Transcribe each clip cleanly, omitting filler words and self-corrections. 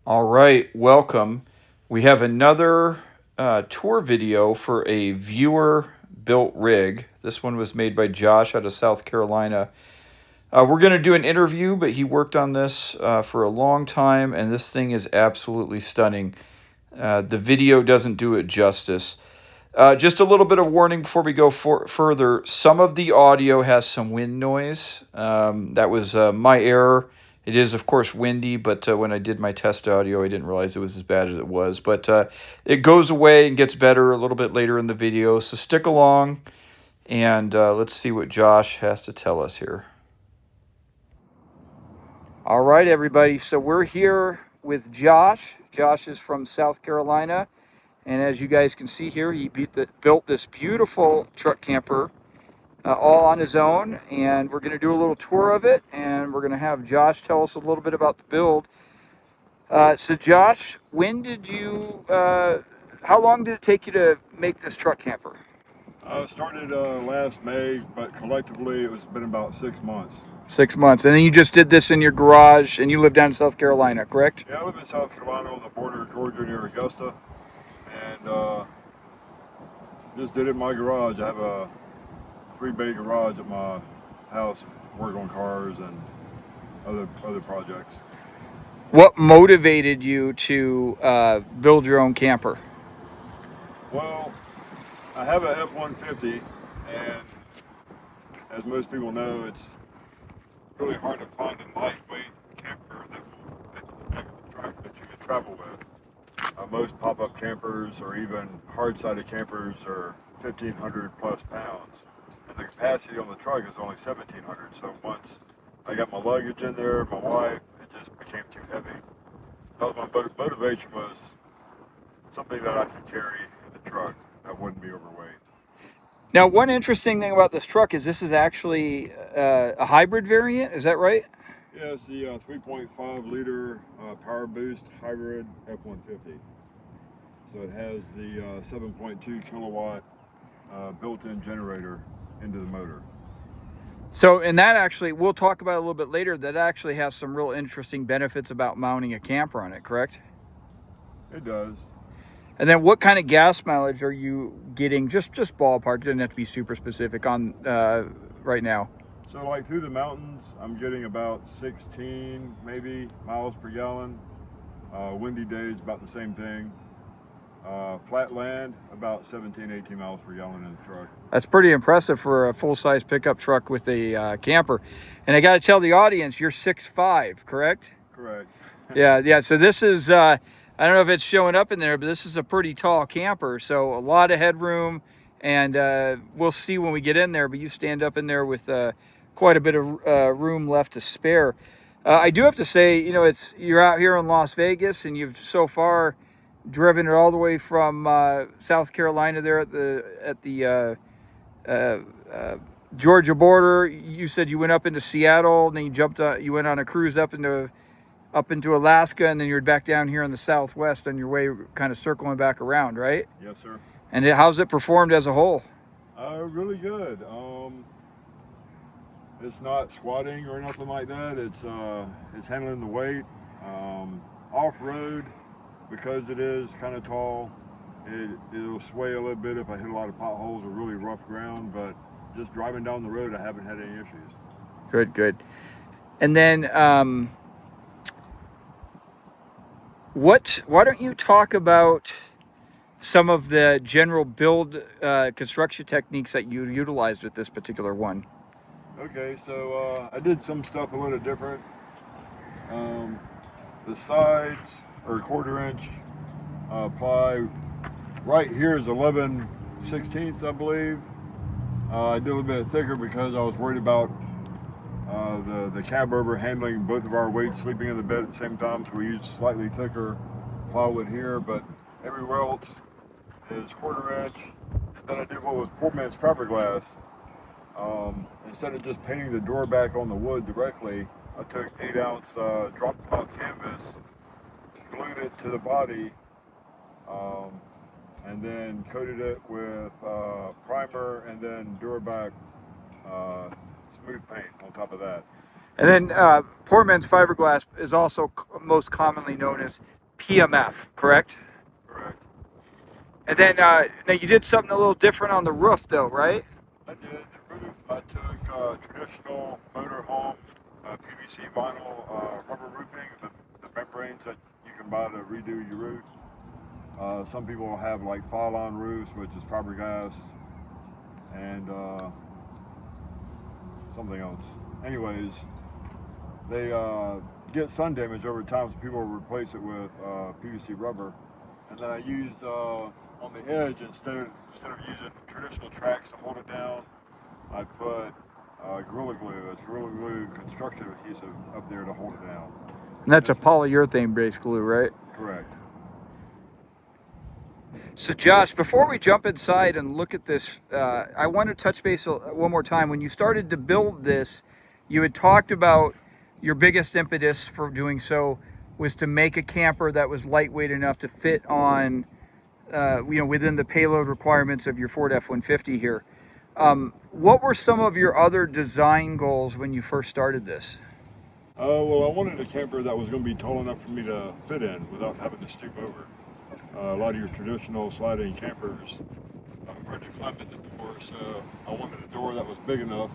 All right, welcome. We have another tour video for a viewer built rig. This one was made by Josh out of South Carolina. We're going to do an interview, but he worked on this for a long time, and this thing is absolutely stunning. The video doesn't do it justice. Just a little bit of warning before we go further. Some of the audio has some wind noise. That was my error. It is, of course, windy, but when I did my test audio, I didn't realize it was as bad as it was. But it goes away and gets better a little bit later in the video. So stick along, and let's see what Josh has to tell us here. All right, everybody. So we're here with Josh. Josh is from South Carolina. And as you guys can see here, he built this beautiful truck camper all on his own. And we're going to do a little tour of it. And we're going to have Josh tell us a little bit about the build. So Josh, how long did it take you to make this truck camper? Started last May, but collectively it's been about 6 months. 6 months. And then you just did this in your garage and you live down in South Carolina, correct? Yeah, I live in South Carolina on the border of Georgia near Augusta, and just did it in my garage. I have a 3-bay garage at my house, work on cars and other projects. What motivated you to build your own camper? Well, I have a F-150, and as most people know, it's really hard to find a lightweight camper that will fit in the back of the truck that you can travel with. Most pop-up campers or even hard-sided campers are 1,500 plus pounds, and the capacity on the truck is only 1,700. So once I got my luggage in there, my wife, it just became too heavy. So my motivation was something that I could carry in the truck that wouldn't be overweight. Now, one interesting thing about this truck is this is actually a hybrid variant. Is that right? Yeah, it's the 3.5 liter Power Boost hybrid F-150. So it has the 7.2 kilowatt built-in generator into the motor. So, and that actually, we'll talk about it a little bit later, that actually has some real interesting benefits about mounting a camper on it, correct? It does. And then what kind of gas mileage are you getting, just ballpark, it doesn't have to be super specific on right now? So like through the mountains, I'm getting about 16 maybe miles per gallon. Windy days, about the same thing. Flat land, about 17, 18 miles per gallon in the truck. That's pretty impressive for a full-size pickup truck with a camper. And I got to tell the audience, you're 6'5", correct? Correct. Yeah. So this is, I don't know if it's showing up in there, but this is a pretty tall camper. So a lot of headroom, and we'll see when we get in there, but you stand up in there with quite a bit of room left to spare. I do have to say, you're out here in Las Vegas, and you've so far driven it all the way from South Carolina there at the Georgia border. You said you went up into Seattle, and then you went on a cruise up into Alaska, and then you're back down here in the Southwest on your way, kind of circling back around, right? Yes, sir. And how's it performed as a whole? Really good. It's not squatting or nothing like that. It's handling the weight. Off-road, because it is kind of tall, it'll sway a little bit if I hit a lot of potholes or really rough ground, but just driving down the road, I haven't had any issues. Good. And then why don't you talk about some of the general build construction techniques that you utilized with this particular one? Okay, so I did some stuff a little different. The sides are 1/4 inch ply. Right here is 11/16, I believe. I did a little bit thicker because I was worried about the cab over handling both of our weights, sleeping in the bed at the same time, so we used slightly thicker plywood here, but everywhere else is 1/4 inch. And then I did what was poor man's fiberglass. Instead of just painting the door back on the wood directly, I took 8-ounce drop cloth canvas, glued it to the body, and then coated it with primer and then Duraback smooth paint on top of that. And then Poor Man's Fiberglass is also most commonly known as PMF, correct? Correct. And then now you did something a little different on the roof, though, right? I did the roof. I took traditional motorhome PVC vinyl rubber roofing, the membranes that you can buy to redo your roof. Some people have like fall-on roofs, which is fiberglass, and something else. Anyways, they get sun damage over time, so people replace it with PVC rubber. And then I used on the edge, instead of using traditional tracks to hold it down, I put Gorilla Glue. It's Gorilla Glue construction adhesive up there to hold it down. And that's a polyurethane-based glue, right? Correct. So, Josh, before we jump inside and look at this, I want to touch base one more time. When you started to build this, you had talked about your biggest impetus for doing so was to make a camper that was lightweight enough to fit on, within the payload requirements of your Ford F-150 here. What were some of your other design goals when you first started this? Well, I wanted a camper that was going to be tall enough for me to fit in without having to stoop over. A lot of your traditional sliding campers are hard to climb in the door, so I wanted a door that was big enough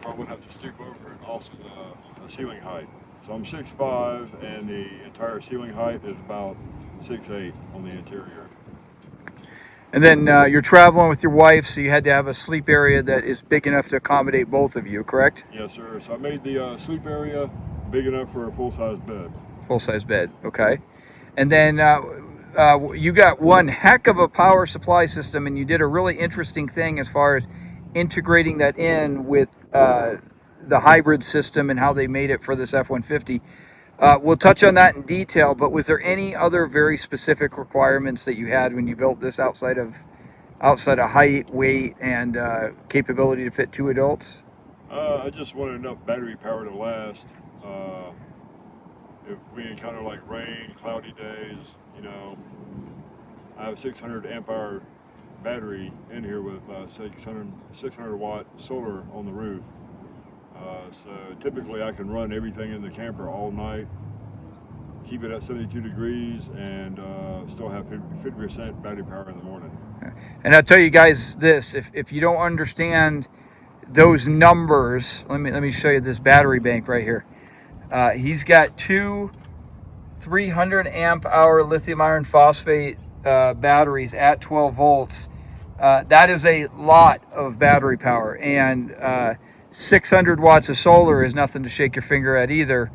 I wouldn't have to stoop over, and also the ceiling height. So I'm 6'5", and the entire ceiling height is about 6'8" on the interior. And then you're traveling with your wife, so you had to have a sleep area that is big enough to accommodate both of you, correct? Yes, sir. So I made the sleep area big enough for a full-size bed. Full-size bed, okay. And then you got one heck of a power supply system, and you did a really interesting thing as far as integrating that in with the hybrid system and how they made it for this F-150. We'll touch on that in detail, but was there any other very specific requirements that you had when you built this outside of height, weight, and capability to fit 2 adults? I just wanted enough battery power to last. If we encounter like rain, cloudy days, I have 600 amp hour battery in here with 600 watt solar on the roof. So typically I can run everything in the camper all night, keep it at 72 degrees, and still have 50% battery power in the morning. And I'll tell you guys this, if you don't understand those numbers, let me show you this battery bank right here. He's got 2 300 amp hour lithium iron phosphate batteries at 12 volts. That is a lot of battery power, and 600 watts of solar is nothing to shake your finger at either.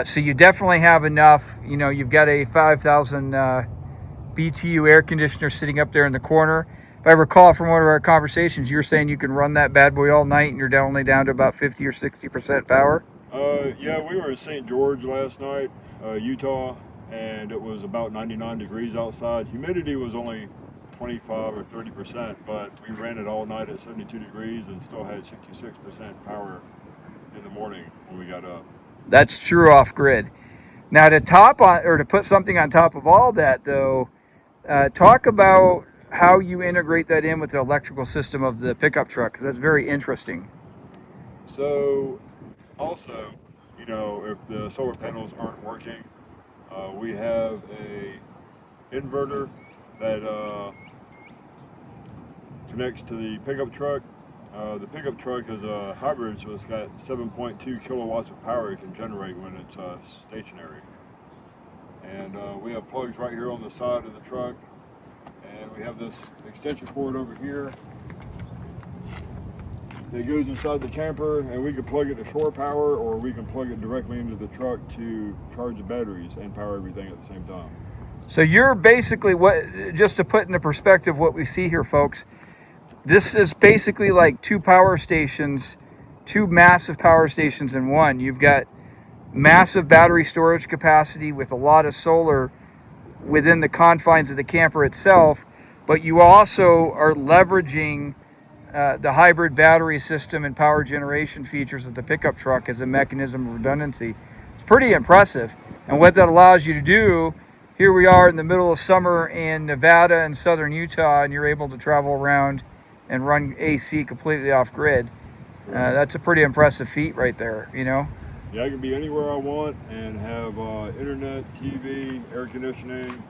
So you definitely have enough. You've got a 5,000 BTU air conditioner sitting up there in the corner. If I recall from one of our conversations, you were saying you can run that bad boy all night and you're only down to about 50 or 60% power. Yeah, we were in St. George last night, Utah, and it was about 99 degrees outside. Humidity was only 25 or 30%, but we ran it all night at 72 degrees and still had 66% power in the morning when we got up. That's true off-grid. Now to put something on top of all that, though, talk about how you integrate that in with the electrical system of the pickup truck, because that's very interesting. So also, if the solar panels aren't working, we have a inverter that connects to the pickup truck. The pickup truck is a hybrid, so it's got 7.2 kilowatts of power it can generate when it's stationary. And we have plugs right here on the side of the truck, and we have this extension cord over here that goes inside the camper, and we can plug it to shore power, or we can plug it directly into the truck to charge the batteries and power everything at the same time. So you're basically, just to put into perspective what we see here, folks, this is basically like 2 power stations, 2 massive power stations in one. You've got massive battery storage capacity with a lot of solar within the confines of the camper itself, but you also are leveraging the hybrid battery system and power generation features of the pickup truck as a mechanism of redundancy. It's pretty impressive. And what that allows you to do, here we are in the middle of summer in Nevada and southern Utah, and you're able to travel around and run AC completely off grid. That's a pretty impressive feat right there, you know? Yeah, I can be anywhere I want and have internet, TV, air conditioning,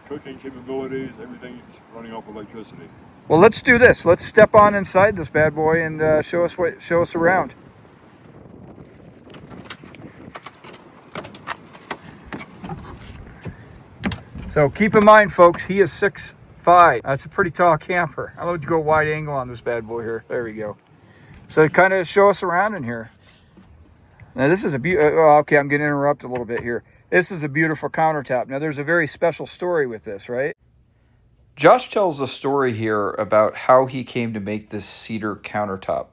cooking capabilities. Everything's running off electricity. Well, let's do this. Let's step on inside this bad boy and show us around. So keep in mind, folks, he is 6'5". That's a pretty tall camper. I'm going to go wide angle on this bad boy here. There we go. So kind of show us around in here. Now this is a okay, I'm getting interrupted a little bit here. This is a beautiful countertop. Now there's a very special story with this, right? Josh tells a story here about how he came to make this cedar countertop.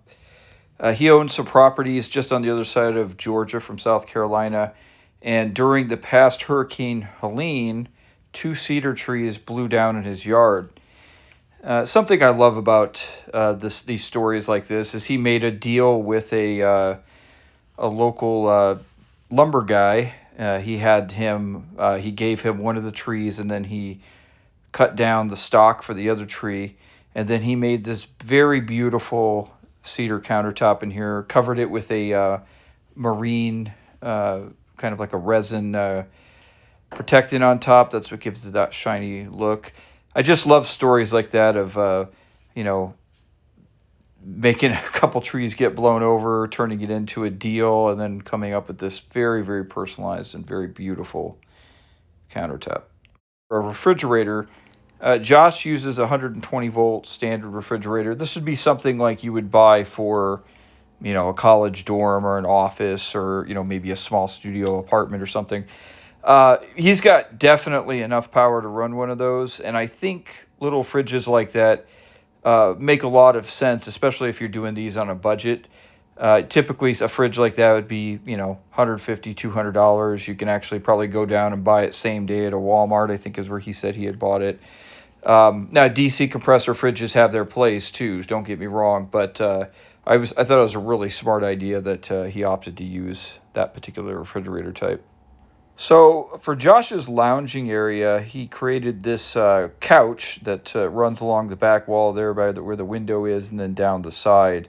He owns some properties just on the other side of Georgia from South Carolina. And during the past Hurricane Helene, 2 cedar trees blew down in his yard. Something I love about these stories like this is he made a deal with a local lumber guy. He gave him one of the trees, and then he cut down the stock for the other tree. And then he made this very beautiful cedar countertop in here, covered it with a marine, kind of like a resin protectant on top. That's what gives it that shiny look. I just love stories like that of, making a couple trees get blown over, turning it into a deal, and then coming up with this very, very personalized and very beautiful countertop. For a refrigerator, Josh uses a 120-volt standard refrigerator. This would be something like you would buy for, a college dorm or an office or, maybe a small studio apartment or something. He's got definitely enough power to run one of those, and I think little fridges like that make a lot of sense, especially if you're doing these on a budget. Typically, a fridge like that would be, $150, $200. You can actually probably go down and buy it same day at a Walmart, I think is where he said he had bought it. Now, DC compressor fridges have their place too, don't get me wrong, but I thought it was a really smart idea that he opted to use that particular refrigerator type. So for Josh's lounging area, he created this couch that runs along the back wall there by where the window is, and then down the side.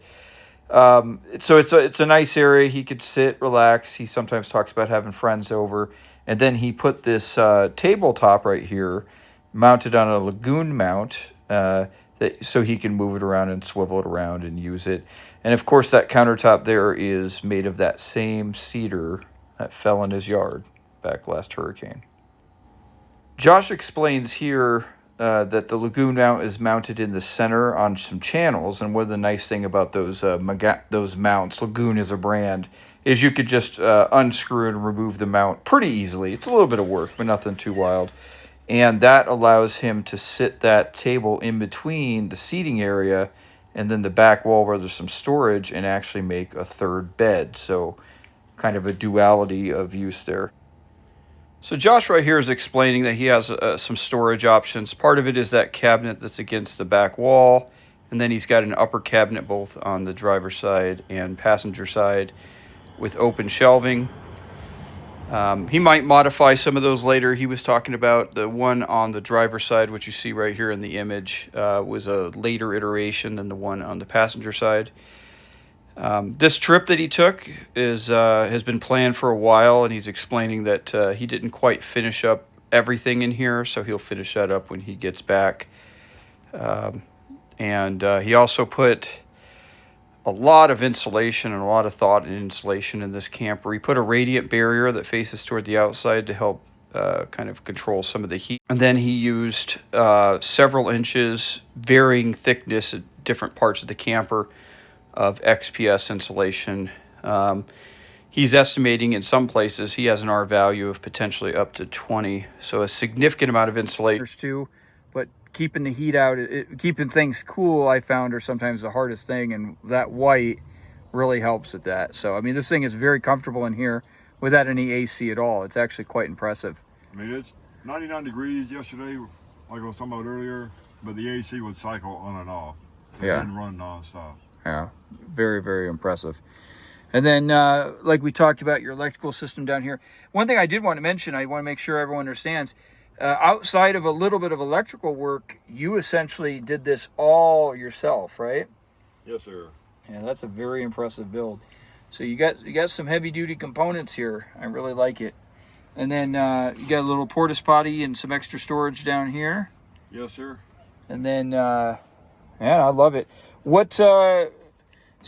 So it's a nice area. He could sit, relax. He sometimes talks about having friends over. And then he put this tabletop right here, mounted on a Lagoon mount, so he can move it around and swivel it around and use it. And of course, that countertop there is made of that same cedar that fell in his yard back last hurricane. Josh explains here that the Lagoon mount is mounted in the center on some channels, and one of the nice thing about those mounts, Lagoon is a brand, is you could just unscrew and remove the mount pretty easily. It's a little bit of work, but nothing too wild. And that allows him to sit that table in between the seating area and then the back wall where there's some storage, and actually make a third bed. So kind of a duality of use there. So Josh right here is explaining that he has some storage options. Part of it is that cabinet that's against the back wall, and then he's got an upper cabinet both on the driver's side and passenger side with open shelving. He might modify some of those later. He was talking about the one on the driver's side, which you see right here in the image, was a later iteration than the one on the passenger side. This trip that he took has been planned for a while, and he's explaining that he didn't quite finish up everything in here, so he'll finish that up when he gets back. And he also put a lot of insulation and a lot of thought in insulation in this camper. He put a radiant barrier that faces toward the outside to help kind of control some of the heat. And then he used several inches, varying thickness at different parts of the camper, of XPS insulation. He's estimating in some places he has an R value of potentially up to 20. So a significant amount of insulation too, but keeping the heat out, keeping things cool, I found, are sometimes the hardest thing, and that white really helps with that. So, I mean, this thing is very comfortable in here without any AC at all. It's actually quite impressive. I mean, it's 99 degrees yesterday, like I was talking about earlier, but the AC would cycle on and off. So it didn't run nonstop. Yeah, very, very impressive. And then, like we talked about, your electrical system down here. One thing I did want to mention, I want to make sure everyone understands, outside of a little bit of electrical work, you essentially did this all yourself, right? Yes, sir. Yeah, that's a very impressive build. So you got some heavy duty components here. I really like it. And then you got a little porta potty and some extra storage down here. Yes, sir. And then, man, I love it. What? So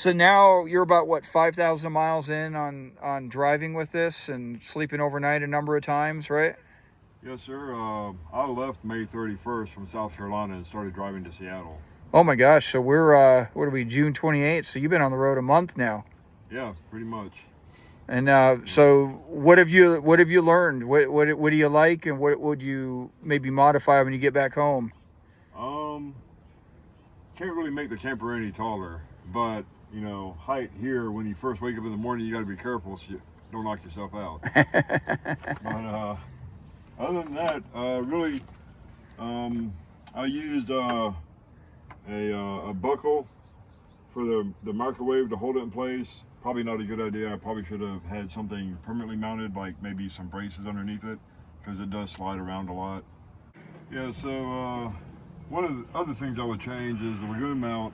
now you're about what 5,000 miles in on driving with this and sleeping overnight a number of times, right? Yes, sir. I left May 31st from South Carolina and started driving to Seattle. Oh my gosh! So we're what are we? June 28th. So you've been on the road a month now. Yeah, pretty much. And so what have you learned? What do you like, and what would you maybe modify when you get back home? Can't really make the camper any taller, but you know, height here when you first wake up in the morning, you got to be careful so you don't knock yourself out. But other than that, really, I used a buckle for the microwave to hold it in place. Probably not a good idea. I probably should have had something permanently mounted, like maybe some braces underneath it, because it does slide around a lot. Yeah, so one of the other things I would change is the lagoon mount.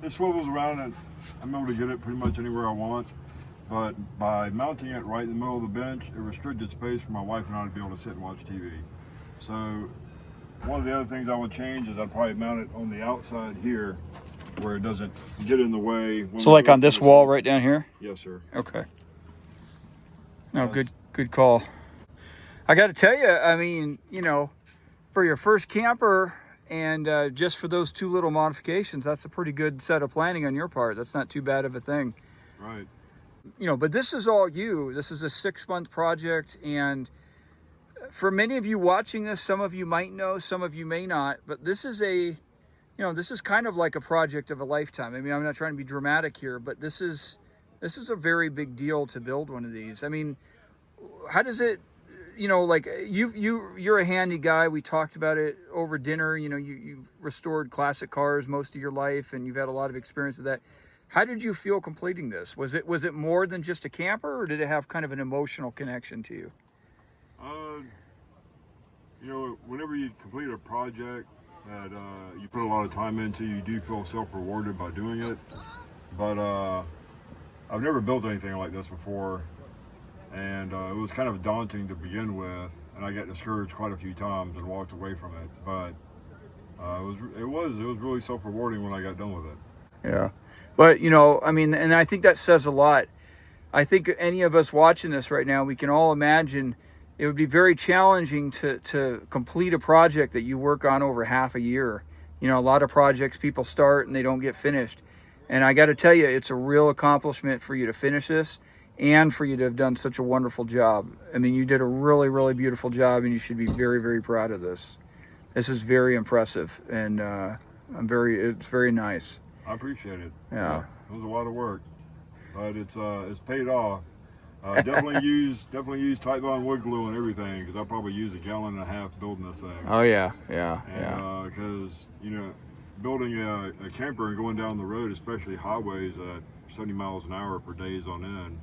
It swivels around and I'm able to get it pretty much anywhere I want. But by mounting it right in the middle of the bench, it restricted space for my wife and I to be able to sit and watch TV. So one of the other things I would change is I'd probably mount it on the outside here where it doesn't get in the way. So like on this wall right down here? Yes, sir. Okay. No, good call. I got to tell you, I mean, you know, for your first camper and just for those two little modifications, that's a pretty good set of planning on your part. That's not too bad of a thing. Right. You know, but this is all you. This is a 6-month project, and for many of you watching this, some of you might know, some of you may not, but this is this is kind of like a project of a lifetime. I mean, I'm not trying to be dramatic here, but this is a very big deal to build one of these. I mean, how does it, you know, like you're a handy guy. We talked about it over dinner. You know, you've restored classic cars most of your life, and you've had a lot of experience with that. How did you feel completing this? Was it more than just a camper, or did it have kind of an emotional connection to you? You know, whenever you complete a project that you put a lot of time into, you do feel self-rewarded by doing it. But I've never built anything like this before, and it was kind of daunting to begin with, and I got discouraged quite a few times and walked away from it. But it was really self-rewarding when I got done with it. Yeah, but you know, I mean, and I think that says a lot. I think any of us watching this right now, we can all imagine it would be very challenging to complete a project that you work on over half a year. You know, a lot of projects people start and they don't get finished. And I got to tell you, it's a real accomplishment for you to finish this and for you to have done such a wonderful job. I mean, you did a really, really beautiful job, and you should be very, very proud of this. This is very impressive, and it's very nice. I appreciate it. Yeah. It was a lot of work, but it's paid off. Definitely use Titebond wood glue and everything, because I probably used 1.5 gallons building this thing. Oh yeah. Because you know, building a camper and going down the road, especially highways at 70 miles an hour for days on end,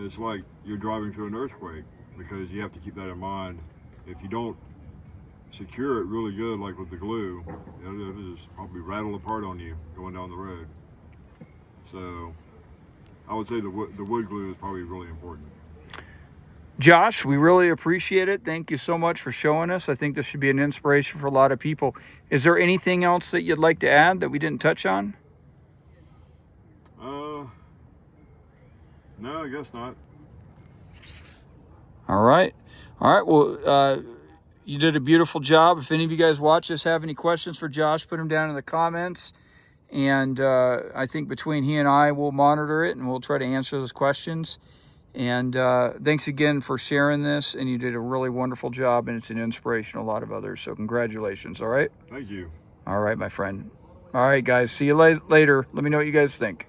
it's like you're driving through an earthquake, because you have to keep that in mind. If you don't secure it really good, like with the glue, it'll just probably rattle apart on you going down the road. So I would say the wood glue is probably really important. Josh, we really appreciate it. Thank you so much for showing us. I think this should be an inspiration for a lot of people. Is there anything else that you'd like to add that we didn't touch on? No, I guess not. All right. Well, you did a beautiful job. If any of you guys watch this have any questions for Josh, put them down in the comments. And I think between he and I, we'll monitor it and we'll try to answer those questions. And thanks again for sharing this. And you did a really wonderful job, and it's an inspiration to a lot of others. So congratulations. All right. Thank you. All right, my friend. All right, guys. See you later. Let me know what you guys think.